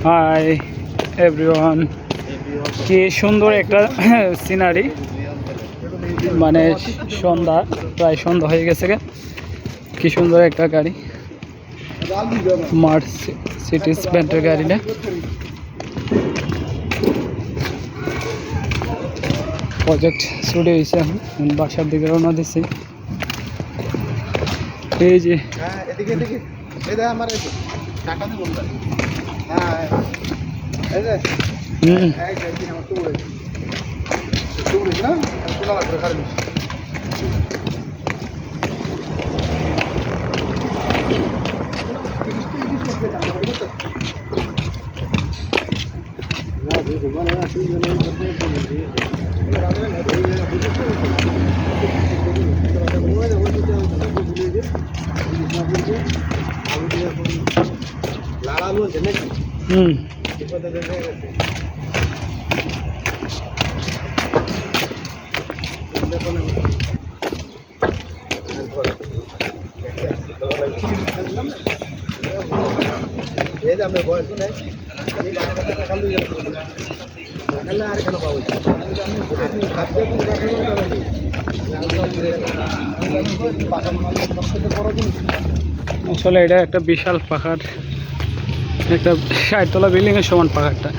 Hi everyone, কি সুন্দর একটা সিনারি। মানে সন্ধ্যা, প্রায় সন্ধ্যা হয়ে গেছে। কি সুন্দর একটা গাড়ি, মার্সিডিজ বেঞ্জের গাড়ি না? প্রজেক্ট শুরু হয়েছে, এখন বাসার দিকে রওনা দিচ্ছি। এই যে আসলে এটা একটা বিশাল পাহাড়, একটা 60 তলা বিল্ডিং এর সমান পাহাড়টা।